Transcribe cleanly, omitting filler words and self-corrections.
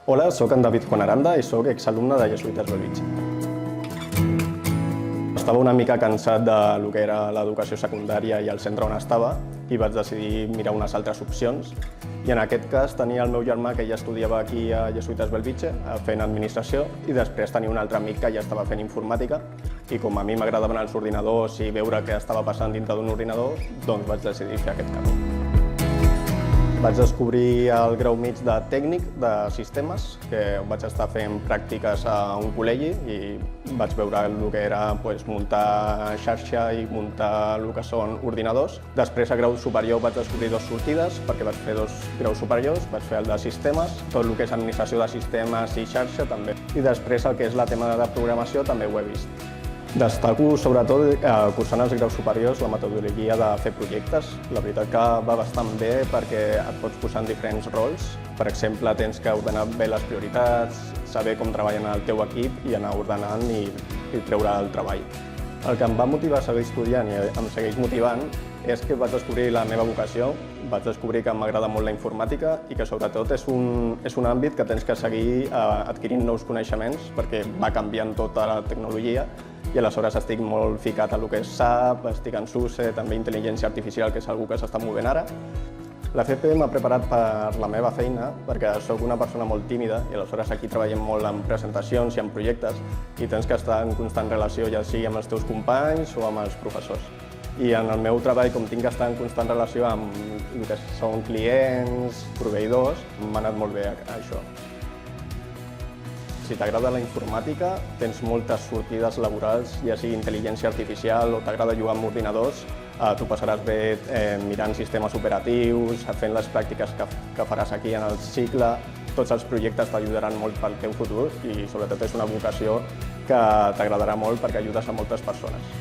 Hola, sóc en David Juan Aranda i sóc exalumne de Jesuïtes Bellvitge. Estava una mica cansat del que era l'educació secundària i el centre on estava i vaig decidir mirar unes altres opcions. I en aquest cas tenia el meu germà que ja estudiava aquí a Jesuïtes Bellvitge fent administració i després tenia un altre amic que ja estava fent informàtica i com a mi m'agradaven els ordinadors i veure què estava passant dintre d'un ordinador, doncs vaig decidir fer aquest camí. Vaig descobrir el grau mig de tècnic de sistemes, que vaig estar fent pràctiques a un col·legi i vaig veure el que era muntar xarxa i muntar el que són ordinadors. Després, a grau superior, vaig descobrir dues sortides, perquè vaig fer dos graus superiors. Vaig fer el de sistemes, tot el que és administració de sistemes i xarxa també. I després, el que és la tema de programació, també ho he vist. Destaco, sobretot, cursant els graus superiors, la metodologia de fer projectes. La veritat que va bastant bé perquè et pots posar en diferents rols. Per exemple, tens que ordenar bé les prioritats, saber com treballen el teu equip i anar ordenant i treure el treball. El que em va motivar a seguir estudiant i em segueix motivant és que vaig descobrir la meva vocació, vaig descobrir que m'agrada molt la informàtica i que sobretot és un àmbit que tens que seguir adquirint nous coneixements perquè va canviant tota la tecnologia i aleshores estic molt ficat a lo que és SAP, estic en SUSE, també intel·ligència artificial, que és una que s'està movent ara. La FP m'ha preparat per la meva feina perquè sóc una persona molt tímida i aleshores aquí treballem molt en presentacions i en projectes i tens que estar en constant relació ja sigui amb els teus companys o amb els professors. I en el meu treball, com tinc que estar en constant relació amb el que són clients, proveïdors, m'ha anat molt bé això. Si t'agrada la informàtica, tens moltes sortides laborals, ja sigui intel·ligència artificial o t'agrada jugar amb ordinadors, t'ho passaràs bé mirant sistemes operatius, fent les pràctiques que faràs aquí en el cicle. Tots els projectes t'ajudaran molt pel teu futur i sobretot és una vocació que t'agradarà molt perquè ajudes a moltes persones.